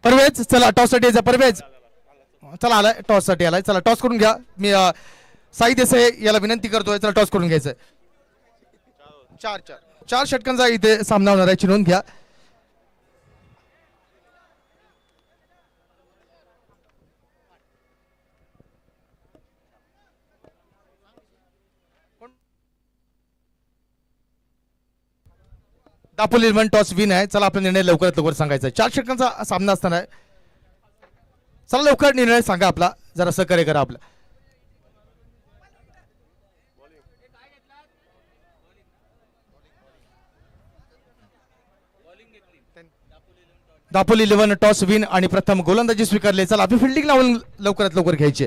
परवेज चला टॉस साठी यायचा परवेज. चला आलाय टॉस साठी आलाय. चला टॉस करून घ्या. मी साई देसाई याला विनंती करतोय. चला टॉस करून घ्यायचं. चार षटकांचा इथे सामना होणार आहे. याची नोंद घ्या. दापोली 11 टॉस विन आहे. चला आपला निर्णय लवकरात लवकर सांगायचा आहे. 4 षटकांचा सामना असताना आहे. चला लवकर निर्णय सांगा आपला. जरा सहकार्य करा आपला. दापोली 11 टॉस विन आणि प्रथम गोलंदाजी स्वीकारले. चला आपली फिल्डिंग लावून लवकरात लवकर घ्यायची.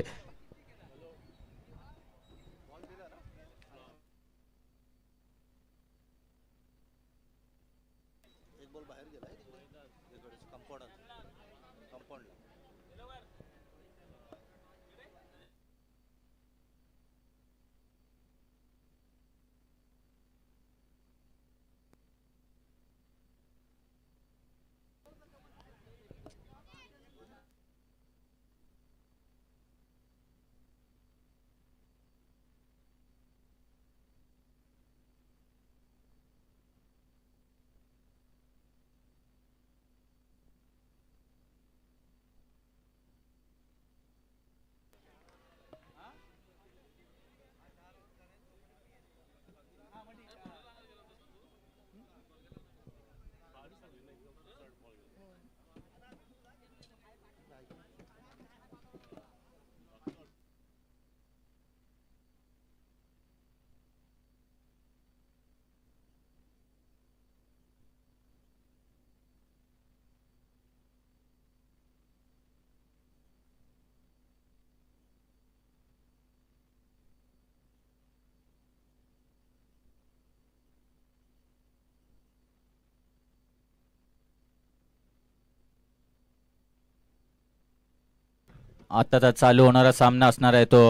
आता चालू होणारा सामना असणार आहे तो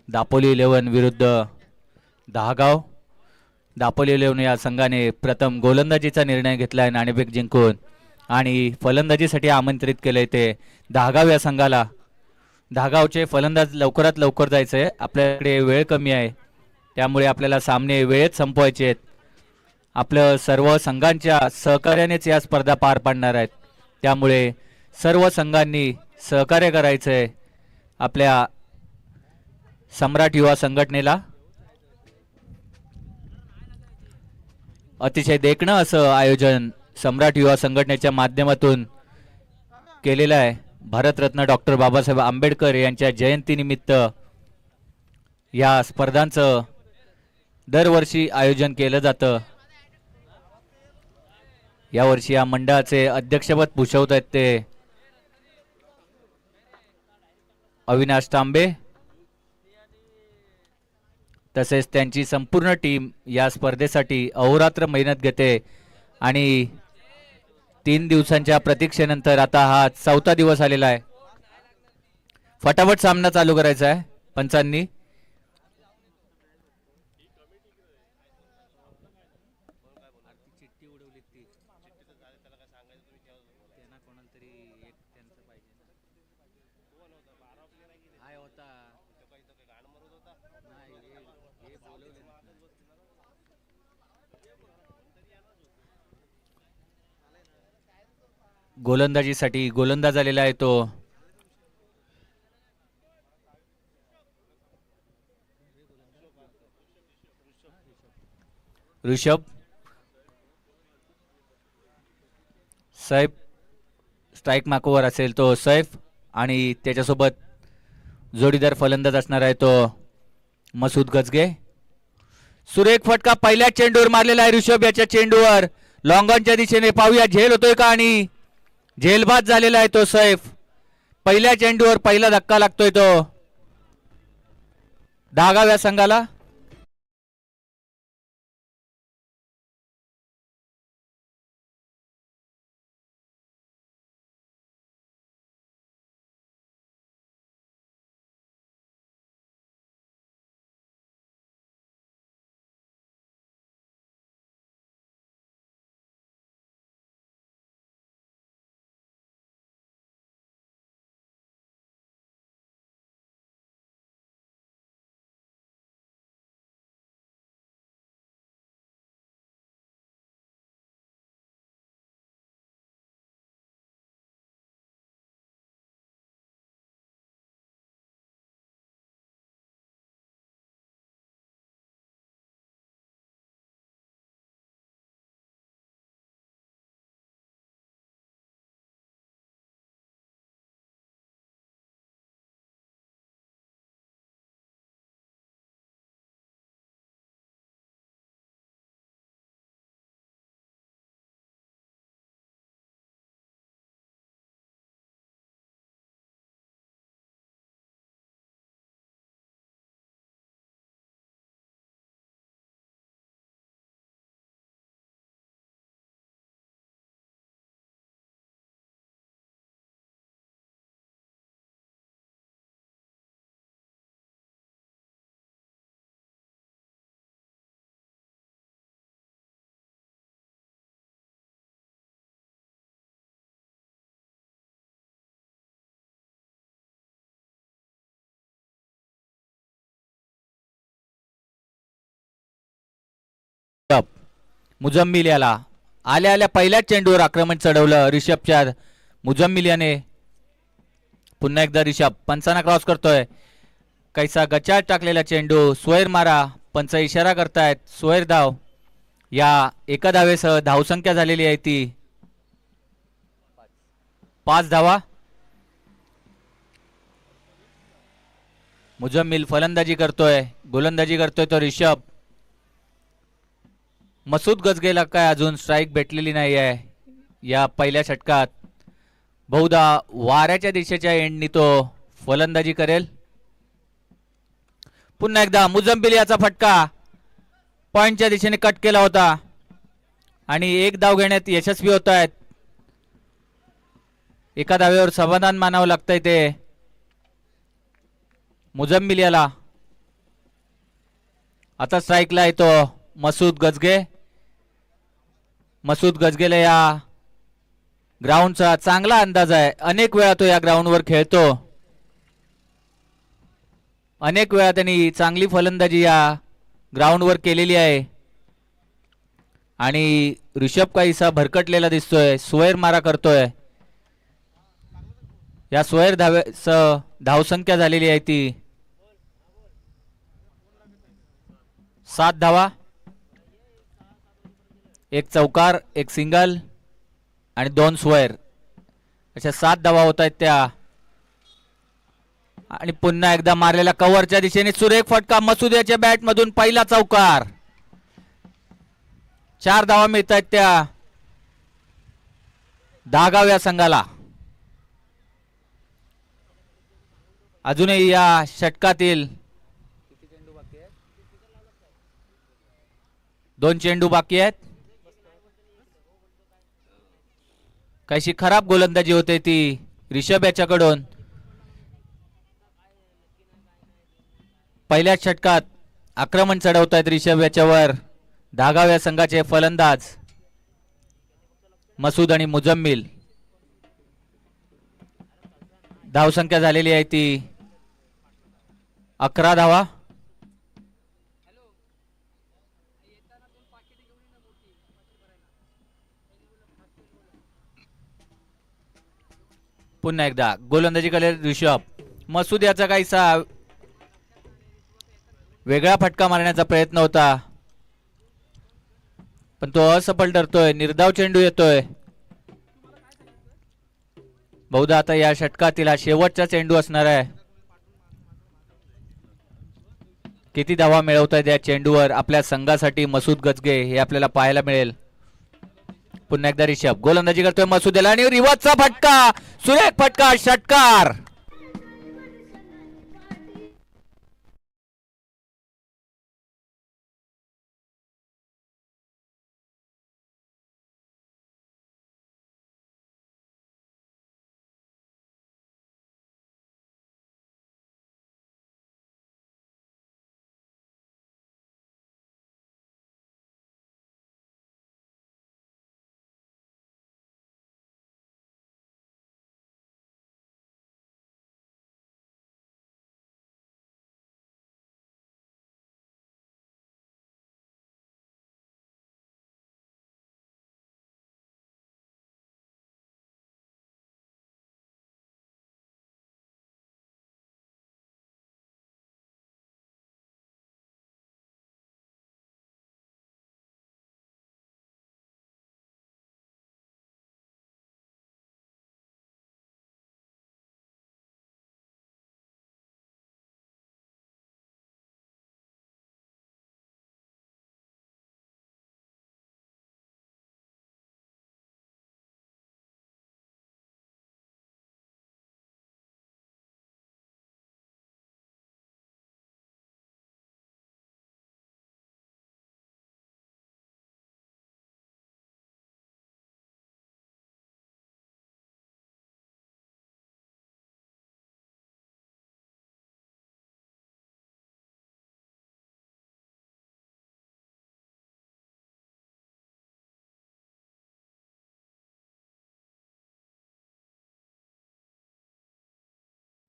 दापोली 11 विरुद्ध दहागाव. दापोली 11 या संघाने प्रथम गोलंदाजीचा निर्णय घेतलाय नाणेफेक जिंकून आणि फलंदाजीसाठी आमंत्रित केलंय ते दहागाव या संघाला. दहागावचे फलंदाज लवकरात लवकर जायचंय. आपल्याकडे वेळ कमी आहे त्यामुळे आपल्याला सामने वेळेत संपवायचे आहेत. आपलं सर्व संघांच्या सहकार्यानेच या स्पर्धा पार पाडणार आहेत त्यामुळे सर्व संघांनी सहकार्य करायचंय आपल्या सम्राट युवा संघटनेला. अतिशय देखणं असं आयोजन सम्राट युवा संघटनेच्या माध्यमातून केलेलं आहे. भारतरत्न डॉक्टर बाबासाहेब आंबेडकर यांच्या जयंतीनिमित्त या स्पर्धांचं दरवर्षी आयोजन केलं जातं. यावर्षी या मंडळाचे अध्यक्षपद भूषवत आहेत ते अविनाश तांबे. तसेच त्यांची संपूर्ण टीम या स्पर्धेसाठी अहोरात्र मेहनत घेते आणि 3 दिवसांच्या प्रतीक्षेनंतर आता हा 4था दिवस आलेला आहे. फटाफट सामना चालू करायचा आहे पंचांनी. गोलंदाजीसाठी गोलंदाज आलेला आहे तो ऋषभ. सैफ स्ट्राइक मार्कवर असेल तो सैफ आणि त्याच्यासोबत जोडीदार फलंदाज असणार आहे तो मसूद गजगे. सुरेख फटका पहिल्या चेंडूवर मारलेला आहे ऋषभ याच्या चेंडूवर. लॉंग ऑनच्या दिशेने पाहूया झेल होतोय का आणि झेलबाद झालेला आहे तो सैफ. पहिल्या चेंडूवर पहिला धक्का लागतोय तो दहागाव या संघाला. मुजम्मिल याला आल्या आल्या पहिल्याच चेंडूवर आक्रमण चढवलं रिषभच्या. मुजम्मिल याने पुन्हा एकदा रिषभ पंचांना क्रॉस करतोय. कैसा गचाळ टाकलेला चेंडू. सोयर मारा. पंच इशारा करतायत. सोयर धाव. या एका धावेसह धावसंख्या झालेली आहे ती 5 धावा. मुजम्मिल फलंदाजी करतोय. गोलंदाजी करतोय तो रिषभ. मसूद गजगेला काय अजून स्ट्राईक भेटलेली नाही आहे या पहिल्या षटकात. बहुधा वाऱ्याच्या दिशेच्या एंडनी तो फलंदाजी करेल. पुन्हा एकदा मुजम्मिल याचा फटका पॉइंटच्या दिशेने कट केला होता आणि एक धाव घेण्यात यशस्वी होत आहेत. एका धावेवर समाधान मानावं लागतंय ते मुजम्मिल याला. आता स्ट्राईकला येतो मसूद गजगे. मसूद गजगेला या ग्राउंडचा चांगला अंदाज आहे. अनेक वेळा तो या ग्राउंडवर खेळतो. अनेक वेळा त्यांनी चांगली फलंदाजी या ग्राउंडवर केलेली आहे आणि ऋषभ काहीसा भरकटलेला दिसतोय. सोयर मारा करतोय. या सोयर धावसंख्या झालेली आहे ती 7 धावा. एक चौकार, एक सिंगल आणि 2 सोयर अशा 7 धावा होत आहेत त्या. आणि पुन्हा एकदा मारलेला कव्हरच्या दिशेने सुरेख फटका. मसूद याच्या बॅट मधून पहिला चौकार. 4 धावा मिळत आहेत त्या दहागाव या संघाला. अजूनही या षटकातील 2 चेंडू बाकी आहेत. काहीशी खराब गोलंदाजी होते ती रिषभ याच्याकडून. पहिल्याच षटकात आक्रमण चढवत आहेत रिषभ याच्यावर दहागाव या संघाचे फलंदाज मसूद आणि मुजम्मिल. धावसंख्या झालेली आहे ती 11 धावा. पुन्हा एकदा गोलंदाजी करेल ऋषभ. मसूद याचा काहीसा वेगळा फटका मारण्याचा प्रयत्न होता पण तो असफल ठरतोय. निर्धाव चेंडू येतोय. बहुधा आता या षटकातील हा शेवटचा चेंडू असणार आहे. किती धावा मिळवतायत या चेंडूवर आपल्या संघासाठी मसूद गजगे हे आपल्याला पाहायला मिळेल. पुन्हा एकदा रिषभ गोलंदाजी करतोय मसूद याला आणि रिवर्सचा फटका. सुरेख फटका. षटकार.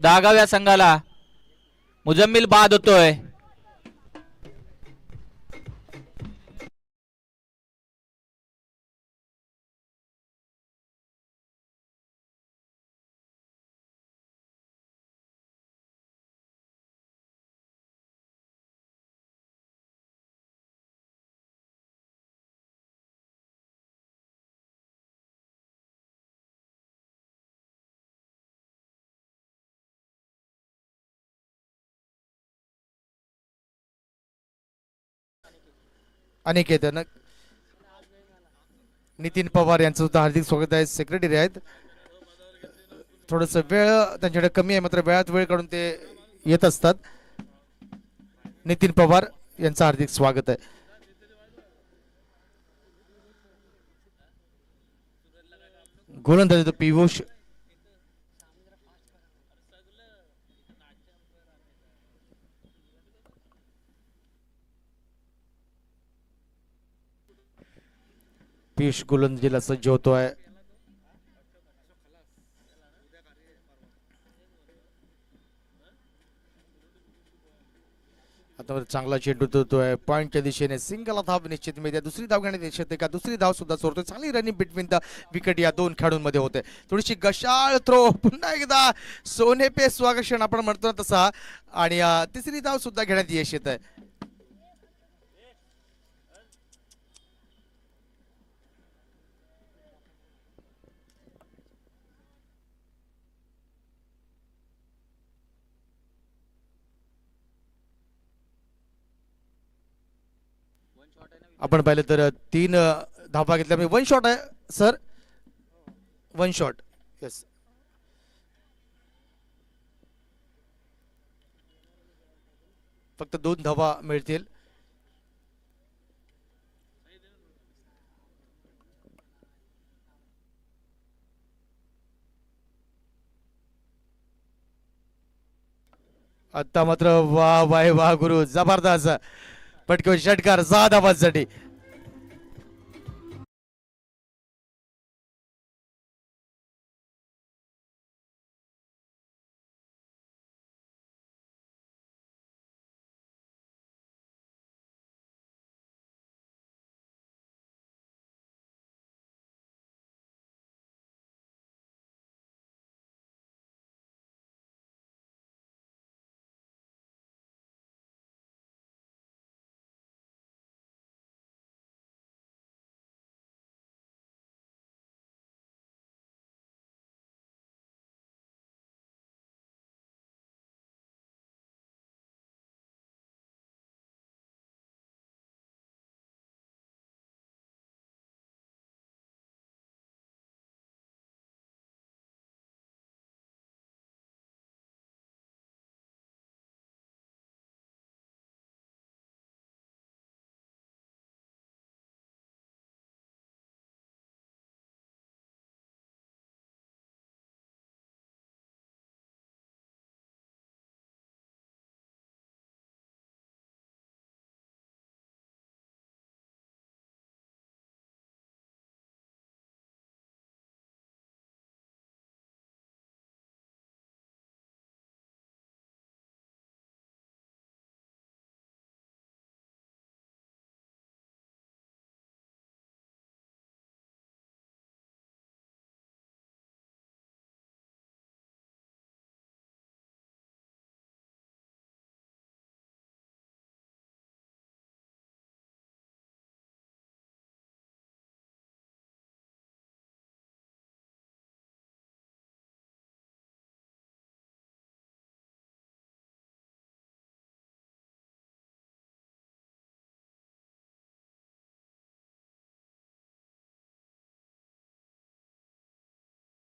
दहागाव या संघाला मुजम्मिल बाद होतोय. अनिकेत नितीन पवार यांचं सुद्धा हार्दिक स्वागत आहे. सेक्रेटरी आहेत, थोडस वेळ त्यांच्याकडे कमी आहे, मात्र वेळात वेळ काढून ते येत असतात. नितीन पवार यांचं हार्दिक स्वागत आहे. गोलंदाजी पियुष पियुष गोलंदाजीला सज्ज होतोय. आता चांगला चेंडू देतोय पॉइंटच्या दिशेने, सिंगल धाव निश्चित मिळते. दुसरी धाव घेण्यात निश्चित का दुसरी धाव सुद्धा चोरतोय. चांगली रनिंग बिटवीन द विकेट या दोन खेळाडूंमध्ये होते. थोडीशी गशाळ थ्रो, पुन्हा एकदा सोने पे स्वागत आपण म्हणतो तसा, आणि तिसरी धाव सुद्धा घेण्यात यश येत आहे. आपण पाहिलं तर 3 धावा घेतल्या, म्हणजे 1 शॉट आहे सर, 1 शॉट. येस, फक्त 2 धावा मिळतील. आता मात्र वा वाय वा गुरु, जबरदस्त पटकन षटकार 6 धावांसाठी.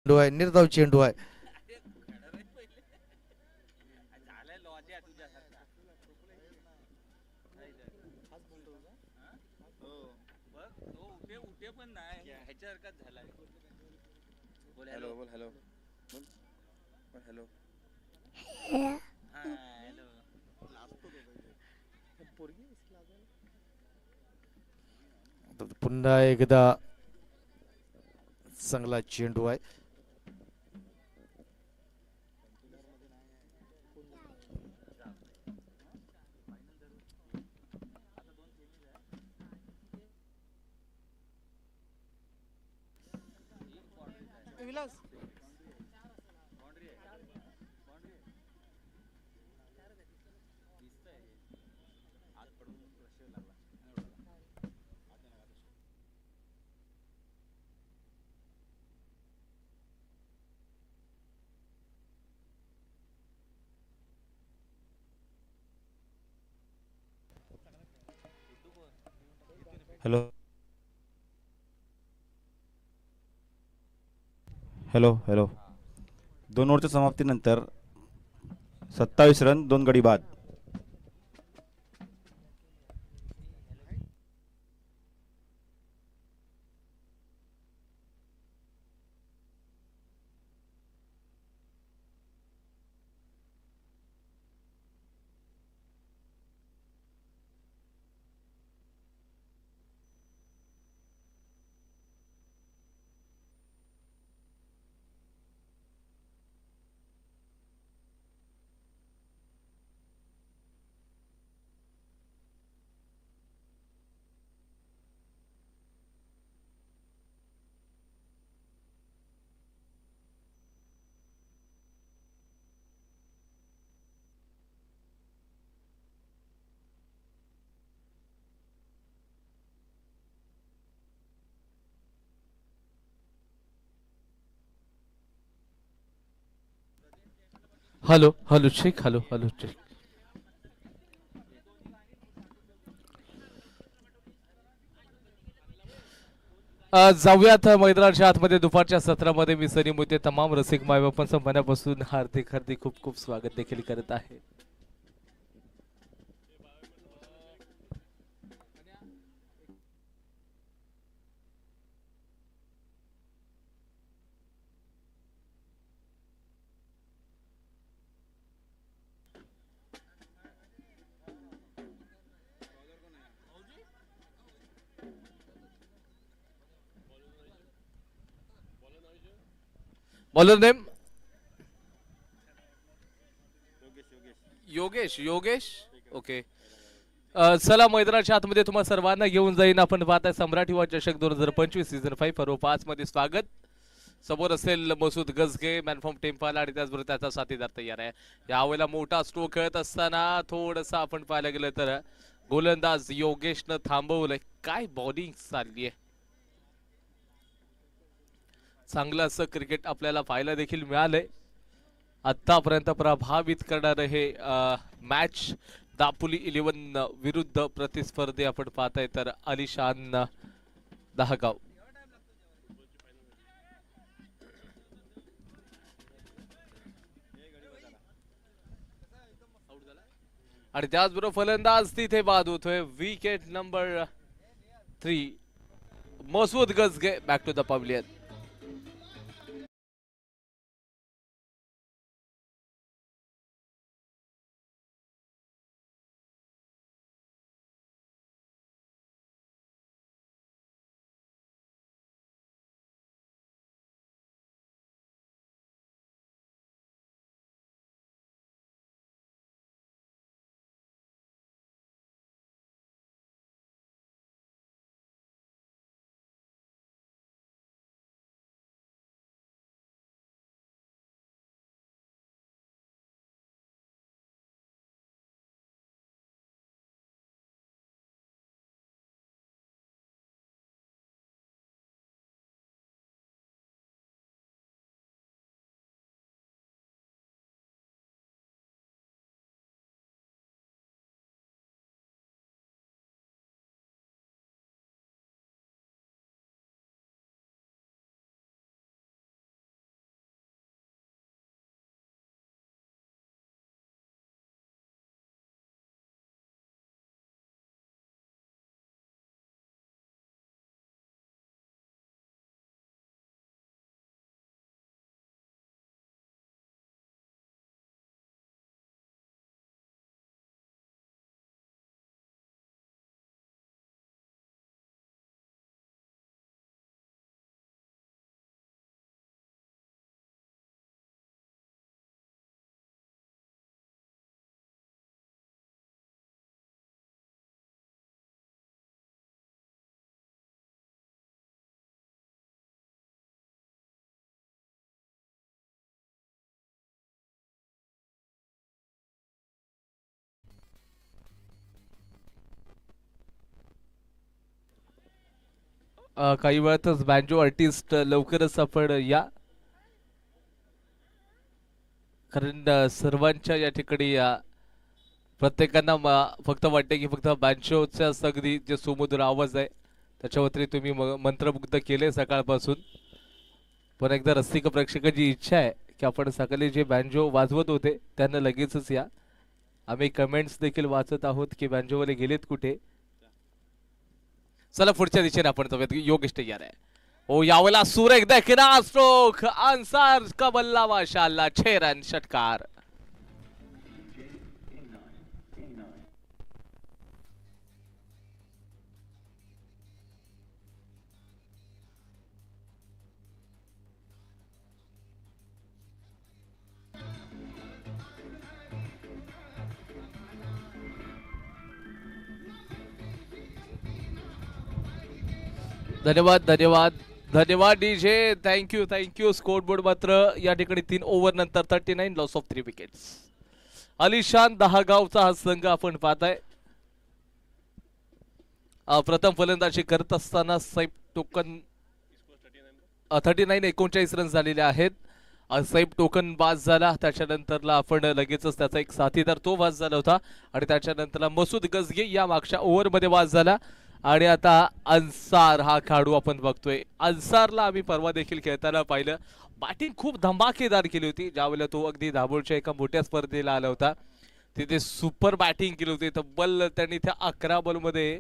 चेंडू आहे, निर्धाव चेंडू आहे. पुन्हा एकदा चांगला चेंडू आहे. हॅलो हॅलो हॅलो 2 ओव्हरच्या समाप्तीनंतर 27 रन 2 गडी बाद. Hello hello check hello hello check. जाऊयात मैदानाच्या आतमध्ये दुपारच्या सत्रामध्ये मी सनी मोहिते तमाम रसिक मायबापांचं मनापासून हार्दिक हार्दिक खूप खूप स्वागत देखील करत आहे. Bowler name Yogesh Yogesh okay. चला मैदानाच्या आतमध्ये तुम्हाला सर्वांना घेऊन जाईन. आपण पाहताय सम्राट युवा चषक 2025 सीझन 5 रो 5 मध्ये स्वागत. समोर असेल मसूद गजगे मॅनफॉर्म टेम्पल आणि त्याचबरोबर त्याचा साथीदार तयार आहे. यावेळेला मोठा स्ट्रोक खेळत असताना थोडंसं आपण पाहायला गेलं तर गोलंदाज योगेशनं थांबवलंय. काय बॉलिंग चालली आहे. चांगलं असं क्रिकेट आपल्याला पाहायला देखील मिळालंय. आतापर्यंत प्रभावित करणारं हे मॅच दापोली 11 विरुद्ध प्रतिस्पर्धी आपण पाहताय तर अलिशान दहागाव. आणि त्याचबरोबर फलंदाज तिथे बाद होतोय. विकेट नंबर 3 मसूद गजगे बॅक टू द पॅव्हलियन. काही वेळातच बँजो आर्टिस्ट लवकरच आपण या. कारण सर्वांच्या या ठिकाणी प्रत्येकांना फक्त वाटते की फक्त बँजोच्या अगदी जे सुमधुर आवाज आहे त्याच्यावरती तुम्ही मंत्रमुग्ध केले सकाळपासून. पण एकदा रसिक प्रेक्षकाची इच्छा आहे की आपण सकाळी जे बँजो वाजवत होते त्यांना लगेचच या. आम्ही कमेंट्स देखील वाचत आहोत की बँजोवाले गेलेत कुठे. चला पुढच्या दिशेने आपण जाऊयात. योगेश तयार आहे. ओ यावेळेला सूर एकदा किनार स्ट्रोक अन्सार का बल्ला माशाल्लाह 6 रन षटकार. धन्यवाद धन्यवाद धन्यवाद डीजे. थँक्यू. स्कोर बोर्ड मात्र या ठिकाणी 3 ओव्हर नंतर 39 लॉस ऑफ 3 विकेट्स. अलिशान दहागावचा हा संघ आपण पाहताय. प्रथम फलंदाजी करत असताना सैफ टोकन 39 रन झालेले आहेत. सैफ टोकन बाद झाला. त्याच्यानंतरला आपण लगेचच त्याचा एक साथीदार तो बाद झाला होता आणि त्याच्यानंतरला मसूद गजगे या मागच्या ओव्हरमध्ये बाद झाला. आणि आता अन्सार हा खेळाडू आपण बघतोय. अन्सारला आम्ही परवा देखील खेळताना पाहिलं. बॅटिंग खूप धमाकेदार केली होती. ज्यावेळेला तो अगदी दाभोळच्या एका मोठ्या स्पर्धेला आला होता तिथे सुपर बॅटिंग केली होती. तब्बल त्यांनी त्या 11 बॉलमध्ये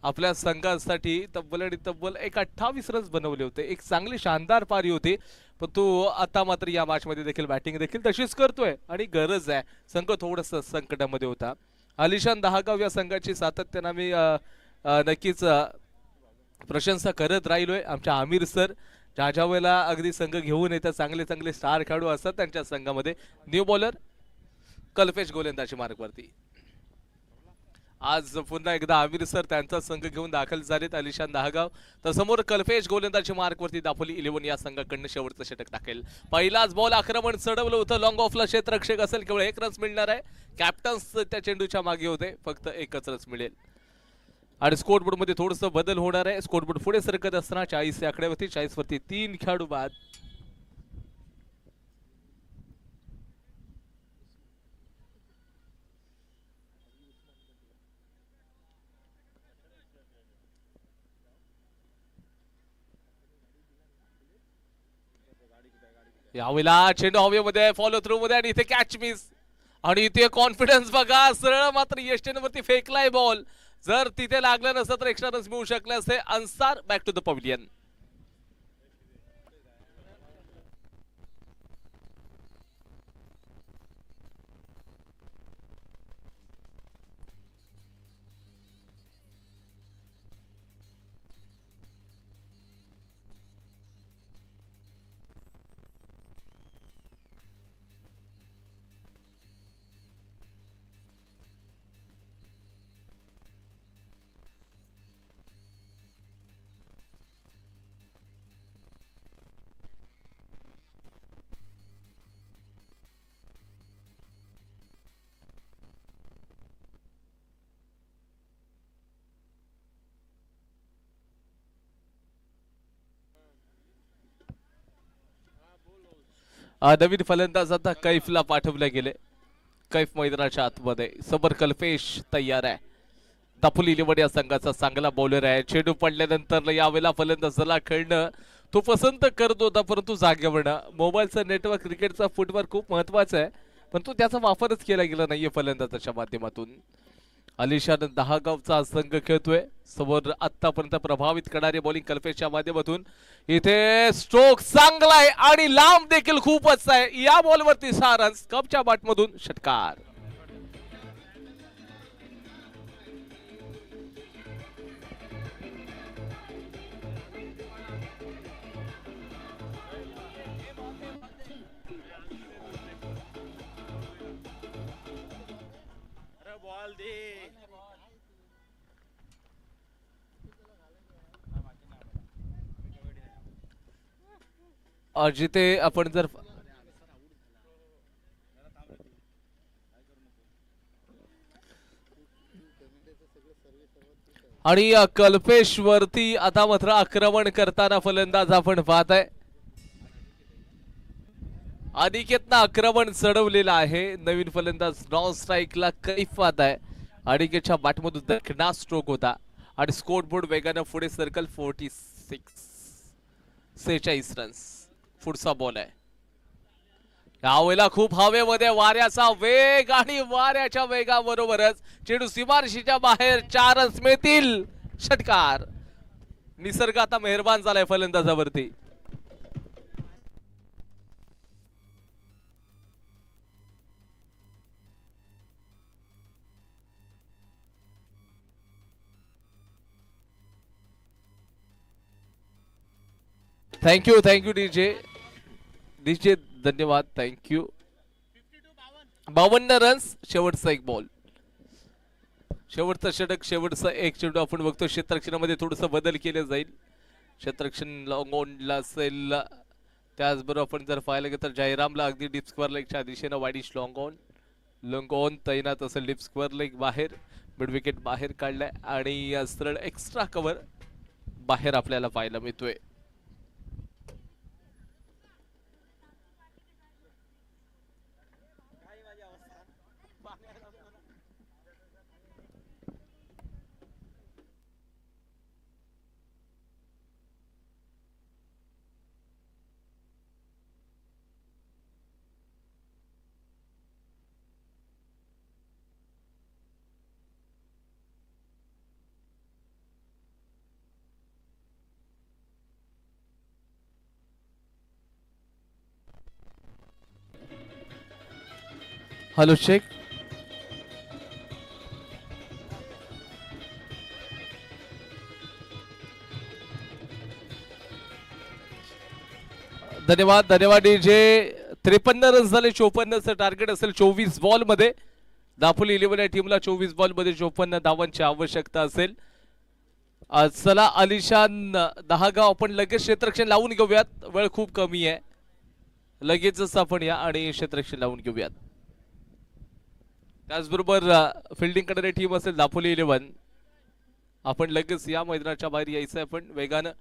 आपल्या संघासाठी तब्बल 28 रन्स बनवले होते. एक चांगली शानदार पारी होती. पण तो आता मात्र या मॅचमध्ये देखील बॅटिंग देखील तशीच करतोय आणि गरज आहे. संघ थोडस संकटामध्ये होता. अलिशान दहागाव या संघाची सातत्याने आम्ही नक्कीच प्रशंसा करत राहिलोय. आमच्या आमिर सर ज्या वेळेला अगदी संघ घेऊन येतात चांगले स्टार खेळाडू असतात त्यांच्या संघामध्ये. न्यू बॉलर कल्पेश गोलंदाजी मार्गवरती. आज पुन्हा एकदा आमिर सर त्यांचा संघ घेऊन दाखल झालेत अलिशान दहागाव. तर समोर कल्पेश गोलंदाजी मार्गवरती दापोली 11 या संघाकडनं शेवटचं षटक टाकेल. पहिलाच बॉल आक्रमण चढवलं होतं. लॉंग ऑफला क्षेत्ररक्षक असेल केवळ 1 रन्स मिळणार आहे. कॅप्टन्स त्या चेंडूच्या मागे होते. फक्त 1च रन्स मिळेल. आणि स्कोर बोर्ड मध्ये थोडस बदल होणार आहे. स्कोर बोर्ड पुढे सरकत असताना 40 या आकड्यावरती 40 वरती 3 खेळाडू बाद. यावेळेला चेंडू हवेमध्ये फॉलो थ्रू मध्ये आणि इथे कॅच मिस. आणि इथे कॉन्फिडन्स बघा. सरळ मात्र यष्टीन वरती फेकलाय बॉल. जर तिथे लागलं नसतं तर एक्स्ट्रा रन्स मिळू शकले असते. Ansar back to the pavilion. नवीन फलंदाज आता कैफला पाठवले गेले. कैफ मैदानाच्या आतमध्ये. समोर कल्पेश तयार आहे. दापोली 11 या संघाचा चांगला बॉलर आहे. चेंडू पडल्यानंतर यावेळेला फलंदाजाला खेळणं तो पसंत करत होता परंतु जागेवर. मोबाईलचं नेटवर्क क्रिकेटचा फुटवर्क खूप महत्वाचा आहे पण तो त्याचा वापरच केला गेला नाहीये फलंदाजाच्या माध्यमातून. अलिशान दहागावचा संघ खेळतोय. समोर आतापर्यंत प्रभावित करणारी बॉलिंग कल्पेशच्या माध्यमातून. इथे स्ट्रोक चांगला आहे आणि लांब देखील खूपच आहे. या बॉलवरती 6 रन्स. कपच्या बॅटमधून षटकार. जिथे आपण जर आणि कल्पेश वरती आता मात्र आक्रमण करताना फलंदाज आपण पाहताय. अनिकेतनं आक्रमण चढवलेलं आहे. नवीन फलंदाज नॉन स्ट्राईकला कैफ पाहताय. अनिकेतच्या बॅटमधून दखना स्ट्रोक होता आणि स्कोर बोर्ड वेगानं पुढे सर्कल 46 रन्स. पुढचा बॉल आहे यावेळेला खूप हवेमध्ये वाऱ्याचा वेग आणि वाऱ्याच्या वेगाबरोबरच चेंडू सीमारेषेच्या बाहेर 4 रन्स मिळतील. षटकार. निसर्ग आता मेहरबान झालाय फलंदाजावरती. थँक्यू डीजे धन्यवाद. थँक्यू. 52 रन्स. शेवटचा एक बॉल. शेवटचा षटक. शेवटचा एक चेंडू आपण बघतो क्षेत्ररक्षणामध्ये थोडस बदल केले जाईल. क्षेत्ररक्षण लॉंग ऑनला असेल. त्याचबरोबर आपण जर पाहायला गेलं तर जयरामला अगदी डीप स्क्वेअर लेगच्या दिशेनं वाईडिश लॉंग ऑन तैनात असेल. डीप स्क्वेअर लेग बाहेर. मिड विकेट बाहेर काढलाय आणि सरळ एक्स्ट्रा कव्हर बाहेर आपल्याला पाहायला मिळतोय. हॅलो शेख. धन्यवाद डीजे. 53 रन्स झाले. 54चं टार्गेट असेल 24 बॉल मध्ये. दापोली 11 या टीमला 24 बॉल मध्ये 54 धावांची आवश्यकता असेल. चला आलिशान दहागाव आपण लगेच क्षेत्ररक्षण लावून घेऊयात. वेळ खूप कमी आहे. लगेचच आपण या आणि क्षेत्ररक्षण लावून घेऊयात. त्याचबरोबर फिल्डिंग करणारी टीम असेल दापोली 11. आपण लगेच या मैदानाच्या बाहेर यायचं आहे पण वेगानं.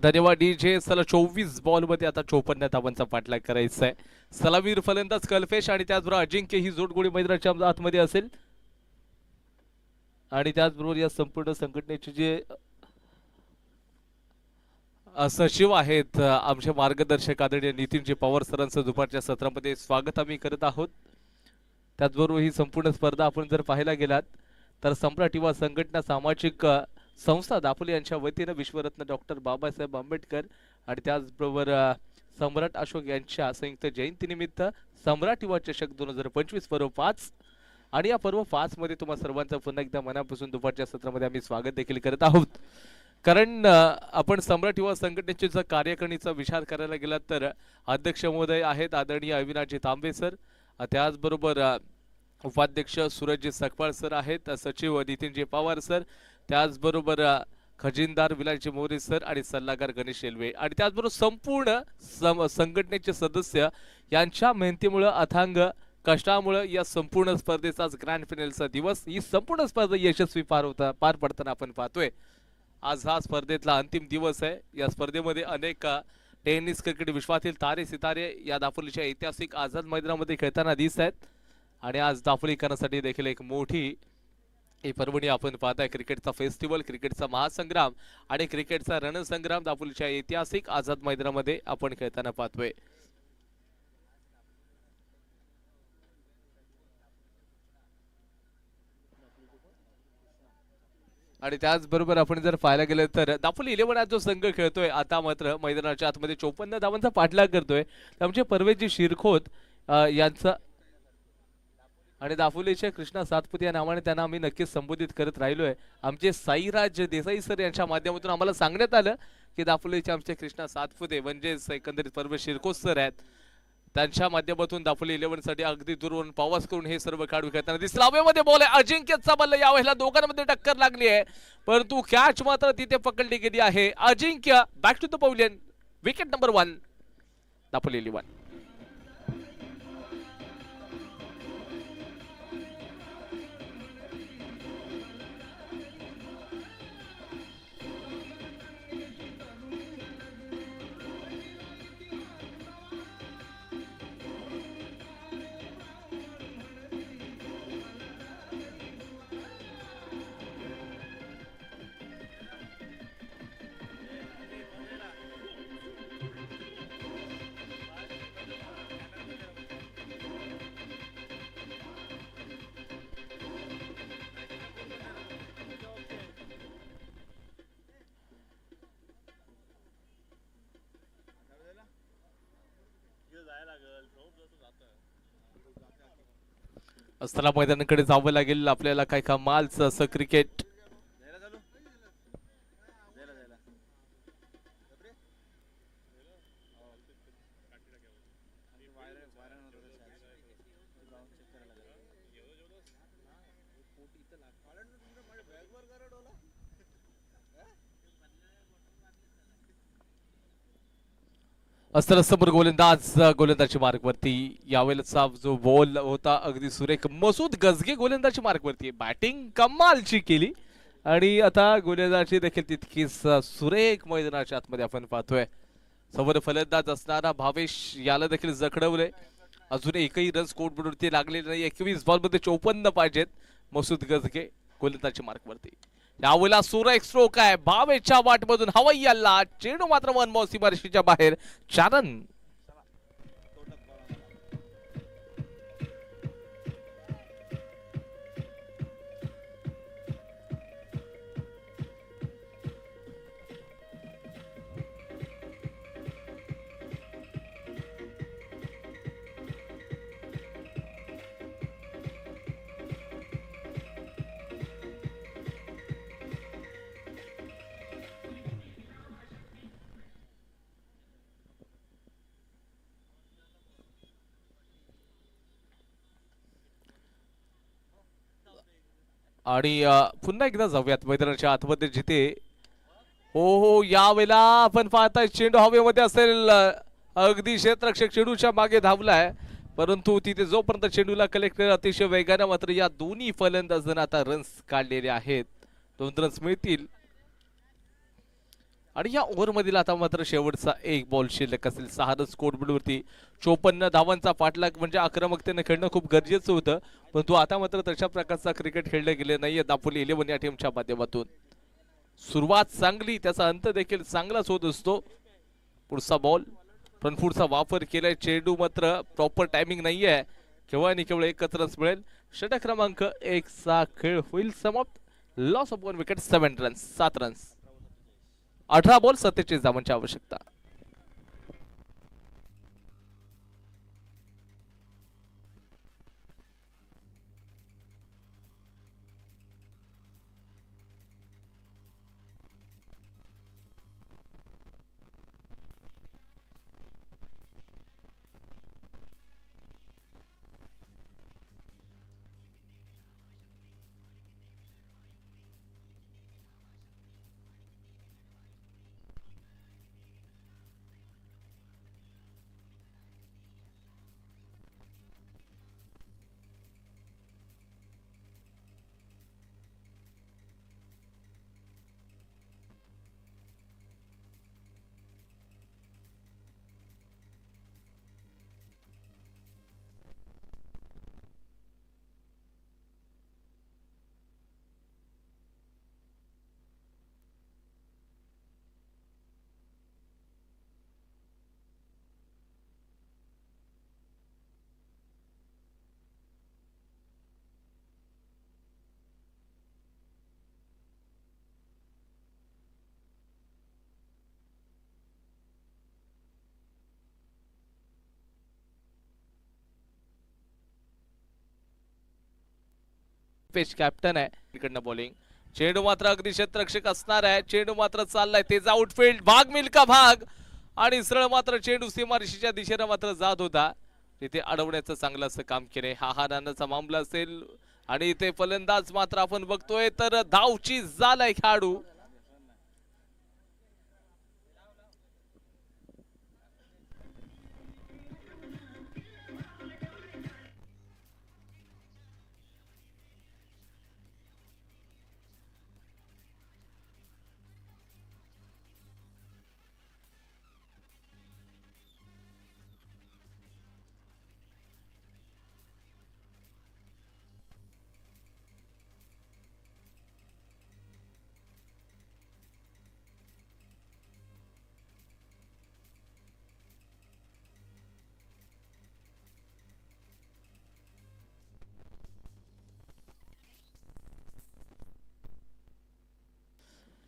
धन्यवाद डीजे. चला 24 बॉल मध्ये आता 54 धावांचा पाठलाग करायचा आहे. सलामीर फलंदाज कल्पेश आणि त्याचबरोबर अजिंक्य ही जोडगोळी मैदानाच्या आतमध्ये असेल. आणि त्याचबरोबर या संपूर्ण संघटनेचे जे सचिव आहेत आमचे मार्गदर्शक आदरणीय नितीनजी पवार सरांचं दुपारच्या सत्रामध्ये स्वागत आम्ही करत आहोत. त्याचबरोबर ही संपूर्ण स्पर्धा आपण जर पाहायला गेलात तर सम्राट युवा संघटना सामाजिक संस्था दापोली यांच्या वतीनं विश्वरत्न डॉक्टर बाबासाहेब आंबेडकर आणि त्याचबरोबर सम्राट अशोक यांच्या संयुक्त जयंतीनिमित्त सम्राट युवा चषक 2025 पर्व 5 आणि या पर्व 5 मध्ये तुम्हा सर्वांचं पुन्हा एकदा मनापासून दुपारच्या सत्रामध्ये आम्ही स्वागत देखील करत आहोत. कारण आपण सम्राट युवा संघटनेचे जर कार्यकारिणीचा विचार करायला गेला तर अध्यक्ष महोदय आहेत आदरणीय अविनाशजी तांबे सर. त्याचबरोबर उपाध्यक्ष सूरजजी सकपाळ सर आहेत. सचिव नितीनजी पवार सर. त्याचबरोबर खजिनदार विलायची मोरे सर आणि सल्लागार गणेश रेल्वे आणि त्याचबरोबर संपूर्ण संघटनेचे सदस्य यांच्या मेहनतीमुळे अथांग कष्टामुळे या संपूर्ण स्पर्धेचा ग्रँड फायनलचा दिवस ही संपूर्ण स्पर्धा यशस्वी पार पडताना आपण पाहतोय. आज हा स्पर्धेतला अंतिम दिवस आहे. या स्पर्धेमध्ये अनेक टेनिस क्रिकेट विश्वातील तारे सितारे या दापोलीच्या ऐतिहासिक आझाद मैदानामध्ये खेळताना दिसत आहेत आणि आज दापोलीकरांसाठी देखील एक मोठी ही पर्वणी आपण पाहताय. क्रिकेटचा फेस्टिवल, क्रिकेटचा महासंग्राम आणि क्रिकेटचा रणसंग्राम दापोलीच्या ऐतिहासिक आझाद मैदानामध्ये आपण खेळताना पाहतोय. आणि त्याचबरोबर आपण जर पाहायला गेलं तर दापोली 11 जो संघ खेळतोय आता मात्र मैदानाच्या आतमध्ये 54 धावांचा पाठलाग करतोय. आमचे परवेजी शिरखोत यांचा आणि दापोलीच्या कृष्णा सातपुते या नावाने त्यांना आम्ही नक्कीच संबोधित करत राहिलोय. आमचे साईराज देसाई सर यांच्या माध्यमातून आम्हाला सांगण्यात आलं की दापोलीचे आमचे कृष्णा सातपुते म्हणजेच एकंदरीत परवेश शिरखोत सर आहेत. त्यांच्या माध्यमातून दापोली 11 साठी अगदी दूरवरून प्रवास करून हे सर्व खेळाडू खेळताना दिसला. हवेमध्ये बॉल आहे, अजिंक्यचा बल्ला यावेळेला दोघांमध्ये टक्कर लागली आहे परंतु कॅच मात्र तिथे पकडली गेली आहे. Ajinkya back to the pavilion, wicket number 1 Dapoli 11. असताना मैदानाकडे जावं लागेल आपल्याला. काय कमालचं असं क्रिकेट. असताना समोर गोलंदाजी मार्कवरती यावेळेचा जो बॉल होता अगदी सुरेख. मसूद गजगे गोलंदाजी मार्कवरती बॅटिंग कमालची केली आणि आता गोलंदाजी देखील तितकीच सुरेख मैदानाच्या आतमध्ये आपण पाहतोय. समोर फलंदाज असणारा भावेश याला देखील जखडवलंय. अजून एकही रन स्कोरबोर्डवरती लागलेले नाही. 21 बॉलमध्ये 54 पाहिजेत. मसूद गजगे गोलंदाजी मार्कवरती. यावेळेला सुरेख स्ट्रोक आहे भावेच्या वाटमधून हवय्याला. चेंडू मात्र मनमोहन सीमारेषेच्या बाहेर. 4 रन. आणि पुन्हा एकदा जाऊयात मैदानाच्या आतमध्ये जिथे हो यावेळेला आपण पाहताय चेंडू हवेमध्ये असेल. अगदी क्षेत्ररक्षक चेंडूच्या मागे धावलाय परंतु तिथे जोपर्यंत चेंडूला कलेक्ट केला अतिशय वेगाने मात्र या दोन्ही फलंदाजांना आता रन्स काढलेले आहेत. 2 रन्स मिळतील आणि या ओव्हर मधील आता मात्र शेवटचा एक बॉल शिल्लक असेल. 6 रन स्कोरबोर्डवरती 54 धावांचा पाठलाग म्हणजे आक्रमकतेने खेळणं खूप गरजेचं होतं परंतु आता मात्र तशा प्रकारचा क्रिकेट खेळलं गेले नाहीये दापोली 11 या टीमच्या माध्यमातून. सुरुवात चांगली त्याचा अंत देखील चांगलाच होत असतो. पुढचा बॉल पण पुढचा वापर केलाय. चेंडू मात्र प्रॉपर टायमिंग नाहीये. केवळ आणि केवळ एकच रन्स मिळेल. षटक क्रमांक 1 चा खेळ होईल समाप्त. Loss of 1 wicket 7 runs 7 runs 18 ball 47 धावांची आवश्यकता. पेश कॅप्टन आहे इकडनं बॉलिंग. चेंडू मात्र अगदी क्षेत्ररक्षक असणार आहे. चेंडू मात्र चाललाय तेज आउटफील्ड भाग मिल्का भाग आणि सरळ मात्र चेंडू सीमारेषेच्या दिशेनं मात्र जात होता. तिथे अडवण्याचं चांगलं असं काम केलंय. हा रानाचा मामला असेल आणि इथे फलंदाज मात्र आपण बघतोय तर धावची जाल आहे खेळाडू.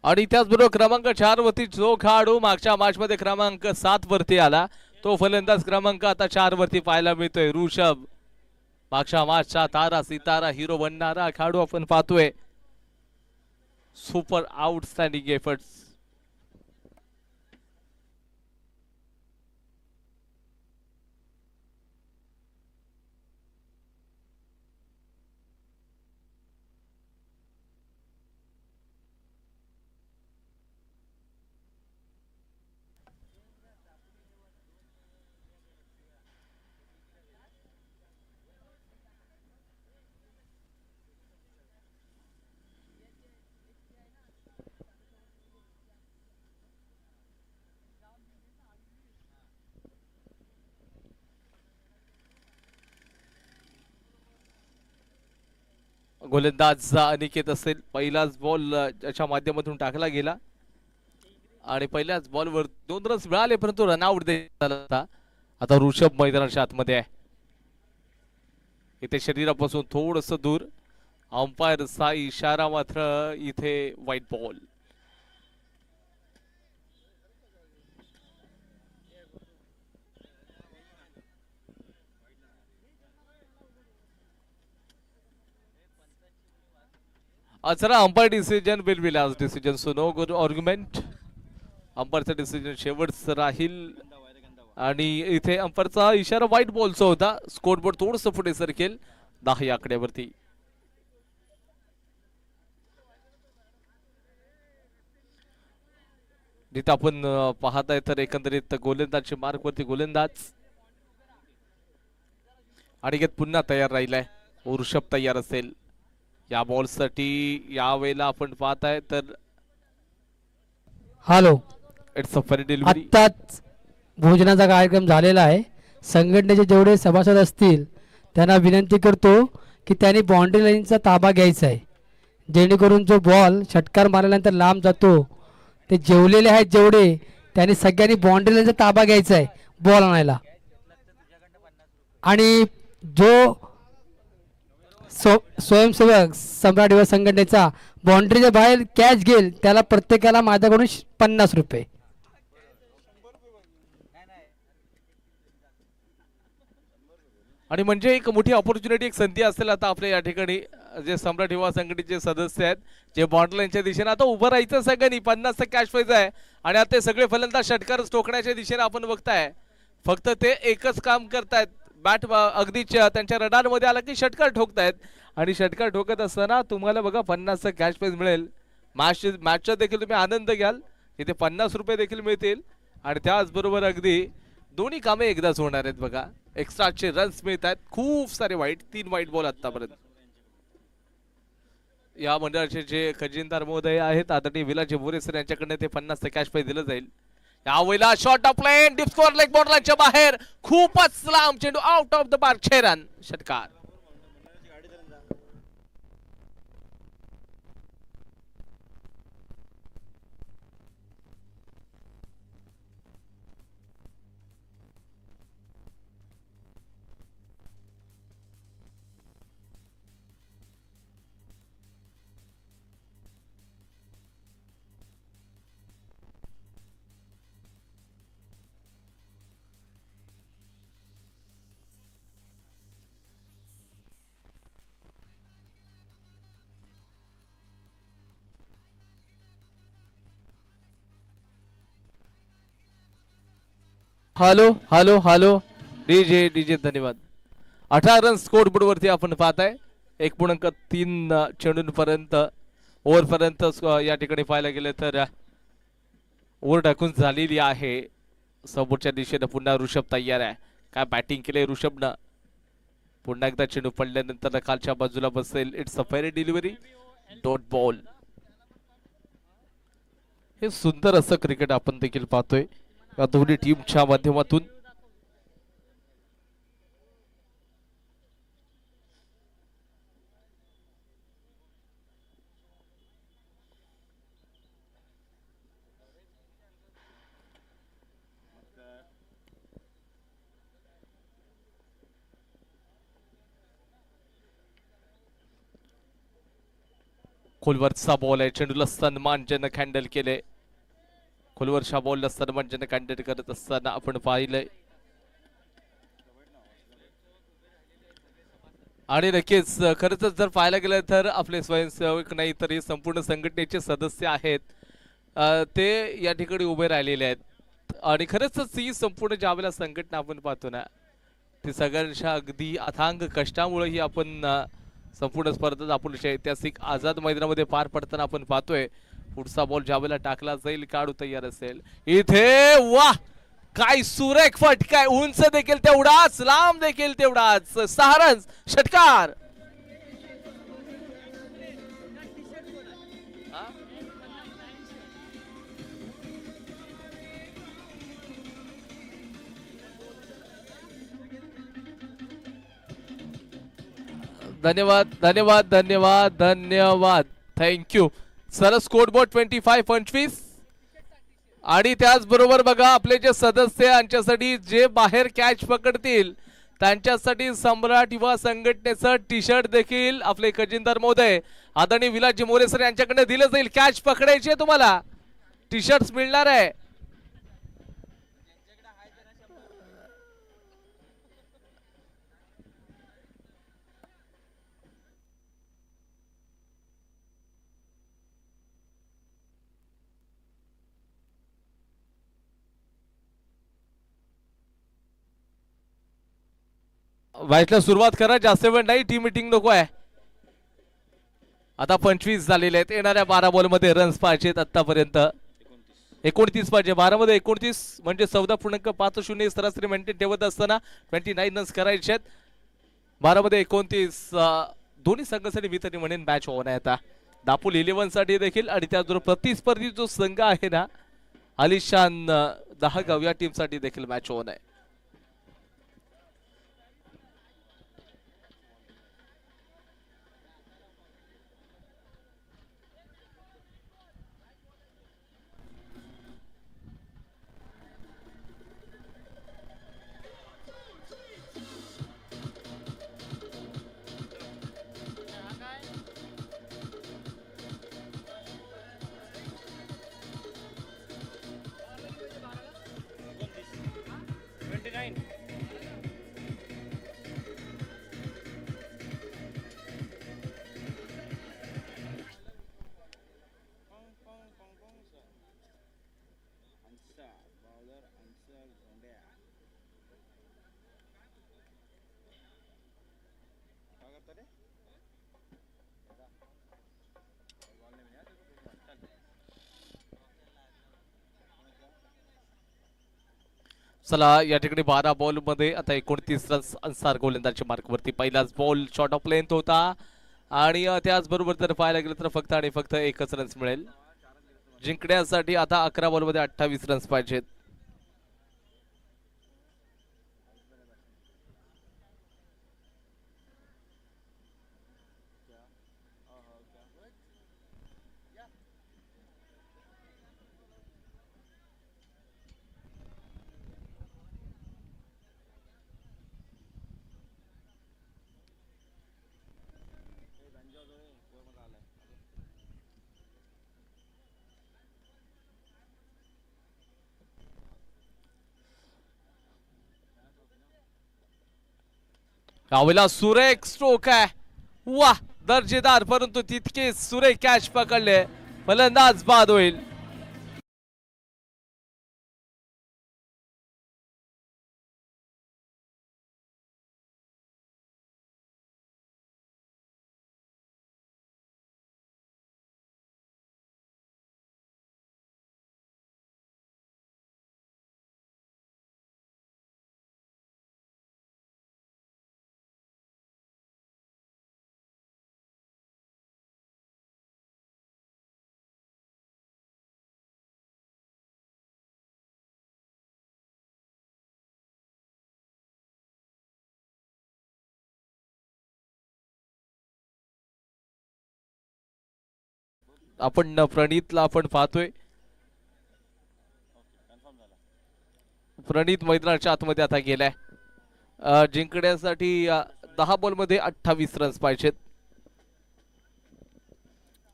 आणि त्याचबरोबर क्रमांक 4 वरती जो खेळाडू मागच्या मॅच मध्ये क्रमांक 7 वरती आला तो फलंदाज क्रमांक आता 4 वरती पाहायला मिळतोय ऋषभ. मागच्या मॅचचा तारा सितारा हिरो बनणारा खेळाडू आपण पाहतोय. Super outstanding efforts. गोलंदाज अनिकेत असेल. पहिलाच बॉल याच्या माध्यमातून टाकला गेला आणि पहिल्याच बॉलवर 2 रन्स मिळाले परंतु रनआउट झाला होता. आता ऋषभ मैदानाच्या आतमध्ये आहे. इथे शरीरापासून थोडस दूर अंपायरचा इशारा मात्र इथे व्हाईट बॉल. जरा umpire decision will be last decision so no good argument. अंपायरचा डिसिजन शेवटचं राहील आणि इथे अंपायरचा इशारा व्हाईट बॉलचा होता. स्कोर बोर्ड थोडस पुढे सरकेल 10 या आकड्यावरती. जिथे आपण पाहताय तर एकंदरीत गोलंदाजचे मार्क वरती गोलंदाज अनिकेत पुन्हा तयार राहिलाय. ऋषभ तयार असेल या बॉल साठी. यावेळेला आपण पाहताय तर hello it's a fair delivery. आत्ताच भोजनाचा कार्यक्रम झालेला आहे. संघटनेचे जेवढे सभासद असतील त्यांना विनंती करतो की त्यांनी बाउंड्री लाईनचा ताबा घ्यायचा आहे जेणेकरून जो बॉल षटकार मारल्यानंतर लांब जातो ते जेवलेले आहेत जेवढे त्यांनी सगळ्यांनी बाउंड्री लाईनचा ताबा घ्यायचा आहे बॉल आणायला. आणि जो स्वयंसेवक सम्राट युवा संघटनेचा बाउंड्रीच्या बाहेर कॅच घेईल त्याला प्रत्येकाला माझ्याकडून 50 रुपये. आणि म्हणजे एक मोठी ऑपॉर्च्युनिटी एक संधी असेल आता आपल्या या ठिकाणी जे सम्राट युवा संघटनेचे सदस्य आहेत जे बॉन्ड लाईनच्या दिशेने आता उभं राहायचं सगळ्यांनी. 50चा कॅश प्राइज आहे आणि आता ते सगळे फलंदाज षटकार टोकण्याच्या दिशेने आपण बघताय. फक्त ते एकच काम करतायत बॅट अगदी त्यांच्या रडारमध्ये आला की षटकार ठोकतायत आणि षटकार ठोकत असताना तुम्हाला बघा 50चा कॅश प्राइज मिळेल. मॅचचा देखील तुम्ही आनंद घ्याल. इथे 50 रुपये देखील मिळतील आणि त्याचबरोबर अगदी दोन्ही कामे एकदाच होणार आहेत बघा. एक्स्ट्राचे रन्स मिळत आहेत. खूप सारे वाईट 3 वाईट बॉल आतापर्यंत. या मंडळाचे जे खजिनदार महोदय आहेत आदरणीय विलाजी बोरे सर यांच्याकडनं ते 50चं कॅश प्राइज दिलं जाईल. यावेळेला shot off plain deep square leg बॉर्डरच्या बाहेर खूपच लांब चेंडू out of the mark. 6 run षटकार. Hello hello hello DJ DJ धन्यवाद. 18 रन स्कोर बोर्ड वरती आपण पाहताय 1.3 चेंडूंपर्यंत ओव्हरपर्यंत या ठिकाणी पाहायला गेलं तर ओव्हर टाकून झालेली आहे. समोरच्या दिशेनं पुन्हा ऋषभ तयार आहे. काय बॅटिंग केले ऋषभनं. पुन्हा एकदा चेंडू पडल्यानंतर खालच्या बाजूला बसेल. It's a fair delivery dot ball. हे सुंदर असं क्रिकेट आपण देखील पाहतोय या दोन्ही टीमच्या माध्यमातून. खोलवरचा बॉल आहे. चेंडूला सन्मानजनक हँडल केले. खोलवरच्या बॉलला सन्मानजनक हँडल करत असताना आपण पाहिलंय. आणि नक्कीच खरंच जर पाहायला गेलं तर आपले स्वयंसेवक नाही तर हे संपूर्ण संघटनेचे सदस्य आहेत ते या ठिकाणी उभे राहिलेले आहेत. आणि खरंच ही संपूर्ण ज्या वेळेला संघटना आपण पाहतो ना ती सगळ्यांच्या अगदी अथांग कष्टामुळे ही आपण संपूर्ण स्पर्धा आपण ऐतिहासिक आझाद मैदानामध्ये पार पडताना आपण पाहतोय. पुढचा बॉल ज्या वेळेला टाकला जाईल काढू तयार असेल इथे. वाह काय सुरेख फटका. उंच देखील तेवढाच लांब देखील तेवढाच. 6 रन्स षटकार. धन्यवाद धन्यवाद धन्यवाद धन्यवाद थँक्यू. Sir score board 25-25. आणि त्याचबरोबर बघा आपले जे सदस्य यांच्यासाठी जे बाहेर कॅच पकडतील त्यांच्यासाठी सम्राट युवा संघटनेचं टी शर्ट देखील आपले खजिनदार महोदय आदरणीय विलासजी मोरे सर यांच्याकडे दिलं जाईल. कॅच पकडायची आहे तुम्हाला टी शर्ट मिळणार आहे. मॅचला सुरुवात करा. जास्त वेळ नाही. टीम मीटिंग नको आहे. आता 25 झालेले आहेत. येणाऱ्या 12 बॉल मध्ये रन्स पाहिजेत. आतापर्यंत 29 पाहिजे. 12 मध्ये 29 म्हणजे 14.50 सरासरी मेंटेन ठेवत असताना 29 रन्स करायचे आहेत. 12 मध्ये 29 दोन्ही संघासाठी मी तरी म्हणेन मॅच ऑन आहे आता. दापोली 11 साठी देखील आणि त्याचबरोबर प्रतिस्पर्धी जो संघ आहे ना आलिशान दहागाव या टीम साठी देखील मॅच ऑन आहे. चला या ठिकाणी 12 बॉल मध्ये आता 29 रन्स अन्सार गोलंदाजी मार्कवरती. पहिलाच बॉल शॉर्ट ऑफ लेंथ होता आणि त्याचबरोबर जर पाहायला गेलं तर फक्त आणि फक्त एकच रन्स मिळेल. जिंकण्यासाठी आता 11 बॉल मध्ये 28 रन्स पाहिजेत. यावेळेला सुरेख स्ट्रोक आहे. वाह दर्जेदार परंतु तितके सुरेख कॅच पकडले. फलंदाज बाद होईल. आपण प्रणितला आपण पाहतोय. प्रणित मैदानाच्या आतमध्ये आता गेलाय. जिंकण्यासाठी 10 बॉलमध्ये 28 रन्स पाहिजेत.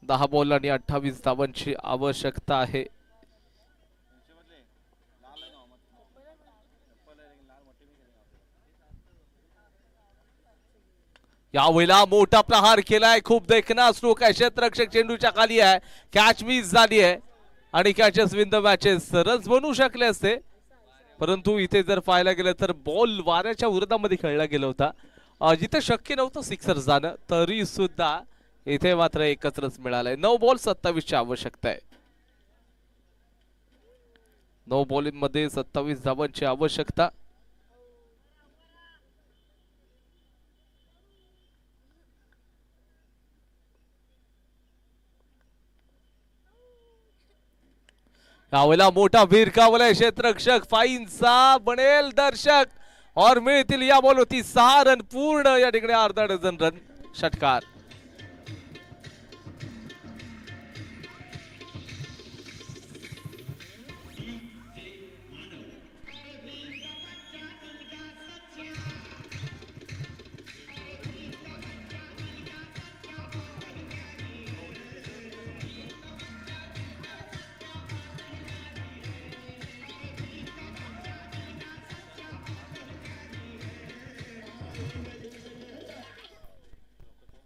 10 बॉल आणि 28 धावांची आवश्यकता आहे. यावेळेला मोठा प्रहार केलाय. खूप देखना स्ट्रोक आहे. क्षेत्ररक्षक चेंडूच्या खाली आहे. कॅच मिस झाली आहे आणि catches win the matches. Runs बनवू शकले असते परंतु इथे जर पाहायला गेलं तर बॉल वाऱ्याच्या विरोधामध्ये खेळला गेला होता. जिथे शक्य नव्हतं सिक्सर जाणं तरी सुद्धा इथे मात्र एकच रन्स मिळालाय. 9 बॉल 27 ची आवश्यकता आहे. 9 बॉलिंग मध्ये 27 धावांची आवश्यकता. यावेळेला मोठा भिरकावलाय क्षेत्ररक्षक. फाईनचा बनेल दर्शक और मिळतील या बॉलवरती 6 रन. पूर्ण या ठिकाणी अर्धा डझन रन षटकार.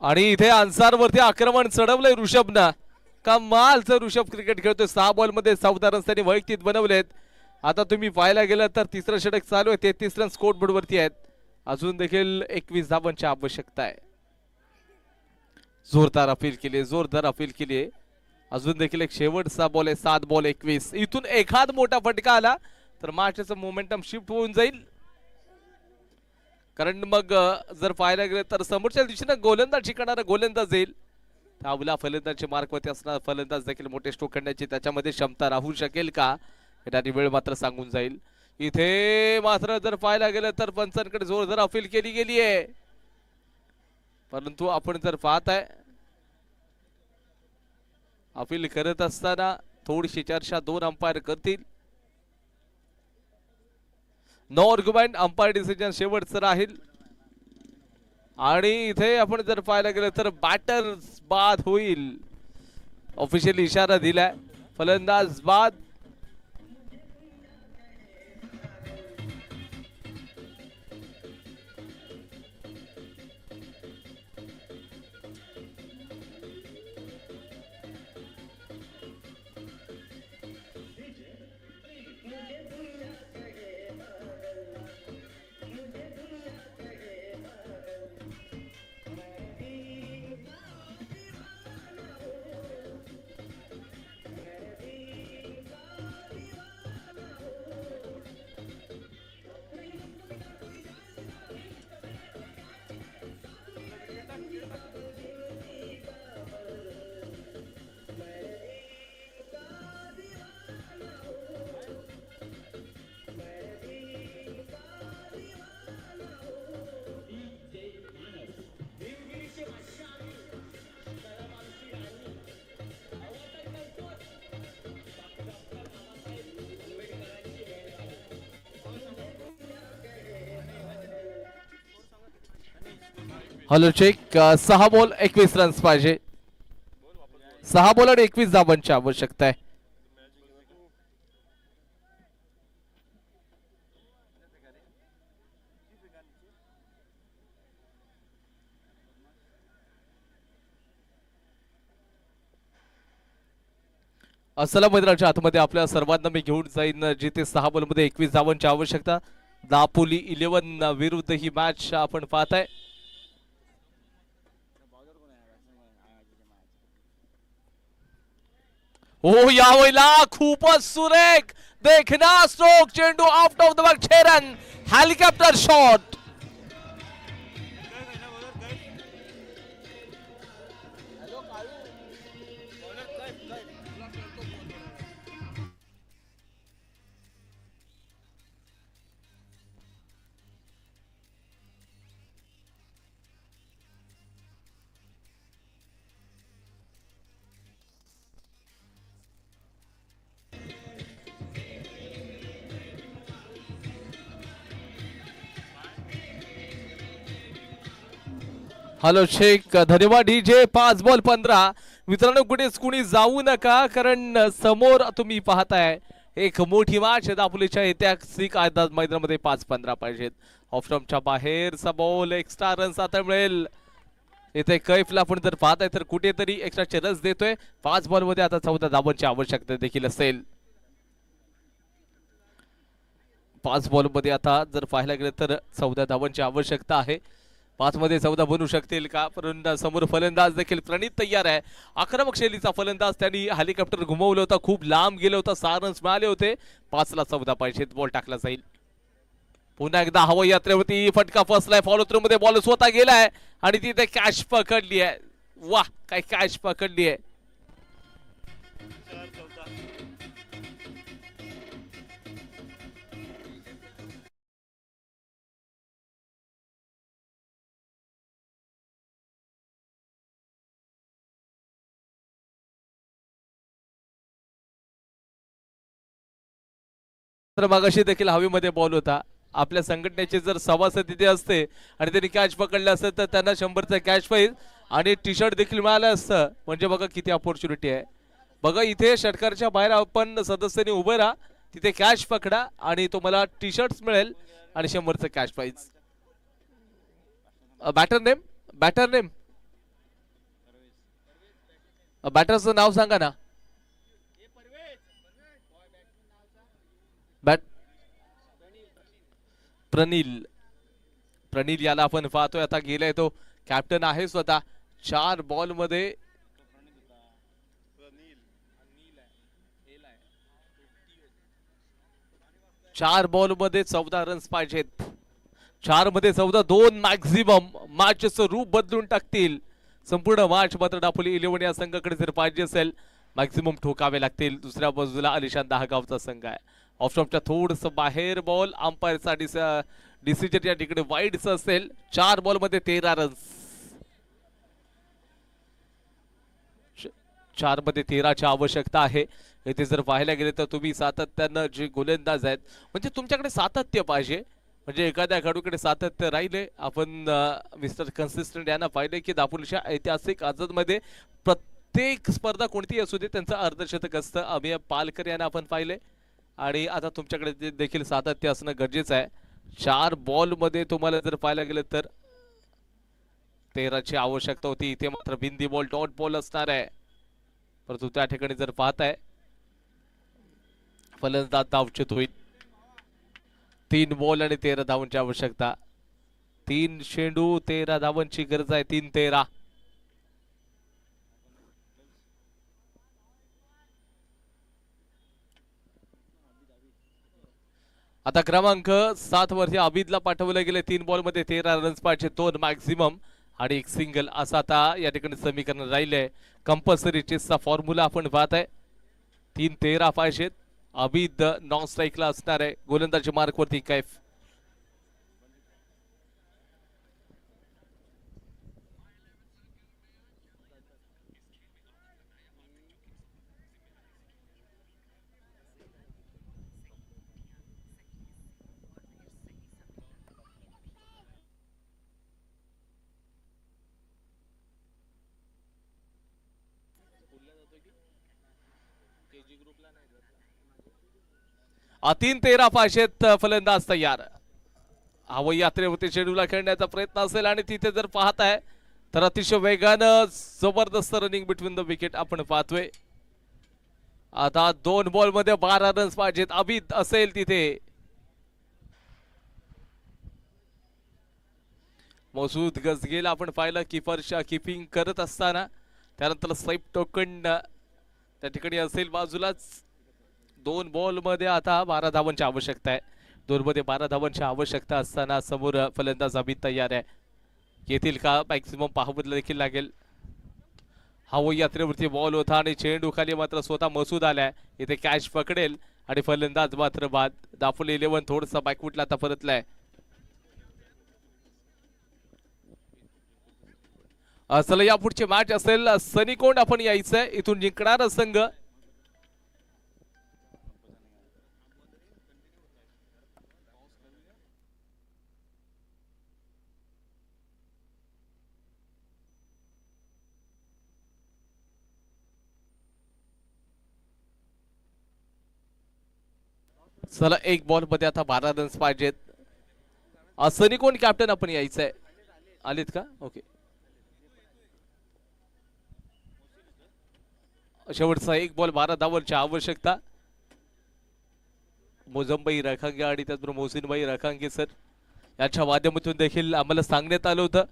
आणि इथे अन्सारवरती आक्रमण चढवलंय ऋषभनं. कमालचं ऋषभ क्रिकेट खेळतोय. 6 बॉल मध्ये 14 रन्स त्यांनी वैयक्तिक बनवलेत. आता तुम्ही पाहायला गेलं तर तिसरं षटक चालू आहे. 33 रन स्कोर बोर्ड वरती आहेत. अजून देखील 21 धावांची आवश्यकता आहे. जोरदार अपील केली, जोरदार अपील केली. अजून देखील एक शेवटचा बॉल आहे. 7 बॉल 21. इथून एखाद मोठा फटका आला तर मॅचचं मोमेंटम शिफ्ट होऊन जाईल. कारण मग जर पाहायला गेलं तर समोरच्या दिशेनं गोलंदाज शिकणारा गोलंदाज येईल. त्यावेळेला फलंदाजचे मार्कवरती असणार फलंदाज देखील मोठे स्ट्रोक करण्याची त्याच्यामध्ये क्षमता राहू शकेल का याची वेळ मात्र सांगून जाईल. इथे मात्र जर पाहायला गेलं तर पंचांकडे जोरदार अपील केली गेली आहे परंतु आपण जर पाहताय अपील करत असताना थोडीशी चर्चा 2 अंपायर करतील. No argument. अंपायर डिसिजन शेवटचं राहील. आणि इथे आपण जर पाहायला गेलं तर बॅटर बाद होईल. ऑफिशियली इशारा दिलाय. फलंदाज बाद. Hello check. 6 बॉल 21 रन्स पाहिजे. 6 बॉल आणि 21 धावांची आवश्यकता आहे. असला मैदानाच्या आतमध्ये आपल्या सर्वांना मी घेऊन जाईन जिथे 6 बॉल मध्ये 21 धावांची आवश्यकता. दापोली 11 विरुद्ध ही मॅच आपण पाहताय. हो यावेळेला खूपच सुरेख देखना स्ट्रोक. चेंडू out of the box. 6 run. Helicopter shot. Hello Shaikh, धन्यवाद डीजे. 5 बॉल 15. मित्रांनो, कुणी जाऊ नका, कारण समोर तुम्ही पाहताय एक मोठी मॅच दापोलीच्या ऐतिहासिक मैदानामध्ये 5-15 पाहिजेत. ऑफस्टॉपच्या बाहेरचा बॉल, एक्स्ट्रा रन्स आता मिळेल. इथे कैफला आपण जर पाहताय तर कुठेतरी एक्स्ट्राचे रन्स देतोय. 5 बॉलमध्ये आता 14 धावांची आवश्यकता देखील असेल. 5 बॉलमध्ये आता जर पाहायला गेलं तर 14 धावांची आवश्यकता आहे. 5 मध्ये 14 बनू शकतील का? परंतु समोर फलंदाज देखील प्रणित तयार आहे. आक्रमक शैलीचा फलंदाज, त्यांनी हेलिकॉप्टर घुमवलं होतं, खूप लांब गेलं होतं, 6 रन्स मिळाले होते. 5 ला 14 पाहिजे. बॉल टाकला जाईल. पुन्हा एकदा हवाई यात्रेवरती फटका फसलाय. फॉलो थ्रू मध्ये बॉल स्वतः गेलाय आणि तिथे कॅच पकडली आहे. वाह, काय कॅच पकडली आहे. तर मागाशी देखील हवेमध्ये बॉल होता. आपल्या संघटनेचे जर सभासद तिथे असते आणि त्यांनी कॅच पकडले असतं तर त्यांना 100चा कॅच प्राइज आणि टी शर्ट देखील मिळालं असतं. म्हणजे बघा किती अपॉर्च्युनिटी आहे. बघा, इथे षटकारच्या बाहेर आपण सदस्यांनी उभे राहा, तिथे कॅच पकडा आणि तुम्हाला टी शर्ट मिळेल आणि 100चं कॅश प्राइज. बॅटर नेम बॅटरचं नाव सांगा ना. प्रणील याला आपण पाहतोय. आता गेलाय तो, कॅप्टन आहे स्वतः. 4 बॉलमध्ये 14 रन्स पाहिजेत. 4 मध्ये 14, 2 मॅक्झिमम. मॅचचं रूप बदलून टाकतील. संपूर्ण मॅच मात्र दापोली 11 या संघाकडे जर पाहिजे असेल मॅक्झिमम ठोकावे लागतील. दुसऱ्या बाजूला आलिशान दहागावचा संघ आहे. ऑफस्टॉपच्या थोडस बाहेर बॉल, अंपायरचा डिसिजन या ठिकाणी वाईडचं असेल. 4 बॉलमध्ये 13 रन्स. 4 मध्ये 13ची आवश्यकता आहे. इथे जर पाहायला गेले तर तुम्ही सातत्यानं जे गोलंदाज आहेत, म्हणजे तुमच्याकडे सातत्य पाहिजे. म्हणजे एखाद्या खेळाडूकडे सातत्य राहिले. आपण मिस्टर कन्सिस्टंट यांना पाहिले की दापोलीच्या ऐतिहासिक आझादमध्ये प्रत्येक स्पर्धा कोणतीही असू दे त्यांचं अर्धशतक असतं. अमिय पालकर यांना आपण पाहिले आणि आता तुमच्याकडे देखील सातत्य असणं गरजेचं आहे. 4 बॉलमध्ये तुम्हाला जर पाहायला गेलं तर 13ची आवश्यकता होती. इथे मात्र बिंदी बॉल, डॉट बॉल असणार आहे. परंतु त्या ठिकाणी जर पाहताय फलंदाज धावचूत होईल. 3 बॉल आणि 13 धावांची आवश्यकता. 3 चेंडू 13 धावांची गरज आहे. 3-13. आता क्रमांक 7 वरती अबिदला पाठवलं गेले. 3 बॉल मध्ये 13 रन्स पाहिजे, 2 मॅक्झिमम आणि 1 सिंगल असं आता या ठिकाणी समीकरण राहिले. कंपल्सरी चेसचा फॉर्म्युला आपण पाहत आहे. 3-13 पाहिजेत. अबिद नॉन स्ट्राईकला असणार आहे. गोलंदाजी मार्क वरती कैफ. तीन 13 पाहिजेत. फलंदाज तयार. हवाई यात्रेवरती चेंडूला खेळण्याचा प्रयत्न असेल आणि तिथे जर पाहताय तर अतिशय वेगानं जबरदस्त रनिंग बिटवीन द विकेट आपण पाहतोय. आता 2 बॉल मध्ये 12 रन्स पाहिजेत. अबिद असेल तिथे. मसूद गजगेल आपण पाहिलं किपरच्या किपिंग करत असताना. त्यानंतर सैफ टोकन त्या ठिकाणी असेल बाजूलाच. 2 बॉल मध्ये आता 12 धावांची आवश्यकता आहे. 2 मध्ये 12 धावांची आवश्यकता असताना समोर फलंदाज अभित तयार आहे. येतील का मॅक्सिमम पाहावं देखील लागेल. हवाई यात्रेवरती बॉल होता आणि चेंडू खाली मात्र स्वतः मसूद आलाय. इथे कॅच पकडेल आणि फलंदाज मात्र बाद. दापोली 11 थोडसा बॅकफुटला आता परतलाय. चला या पुढची मॅच असेल सनीकोंड आपण यायचंय. इथून जिंकणार संघ चला एक बॉल मध्ये आता 12 रन्स पाहिजेत. सनी कोण कॅप्टन आपण यायचंय, आलेत का? ओके. शेवटचा एक बॉल 12 धावांची आवश्यकता. मोजंबाई रखांगे आणि त्याचबरोबर मोहसिनबाई रखांगे सर यांच्या माध्यमातून देखील आम्हाला सांगण्यात आलं होतं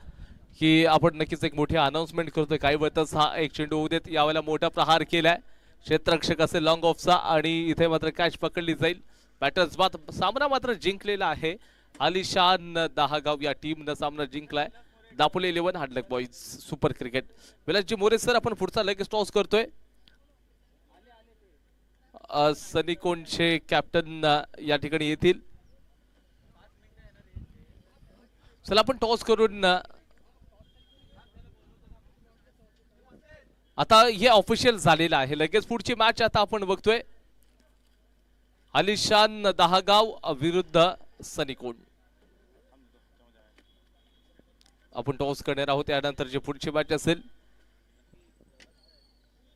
की आपण नक्कीच एक मोठी अनाउन्समेंट करतोय. काही वेळातच हा एक चेंडू होऊ देत. यावेळेला मोठा प्रहार केलाय क्षेत्ररक्षक असेल लॉंग ऑफचा आणि इथे मात्र कॅच पकडली जाईल. बॅटर्स बाद सामना मात्र जिंकलेला आहे. आलिशान दहागाव या टीमनं सामना जिंकलाय. Dapoli 11 hard luck boys super cricket. विलासजी मोरे सर आपण पुढचा लगेच टॉस करतोय. सनी कोणचे कॅप्टन या ठिकाणी येतील. चला आपण टॉस करून आता हे ऑफिशियल झालेलं आहे. लगेच पुढची मॅच आता आपण बघतोय. आलिशान दहागाव विरुद्ध सनी कोण. आपण टॉस करणार आहोत. त्यानंतर जी पुढची मॅच असेल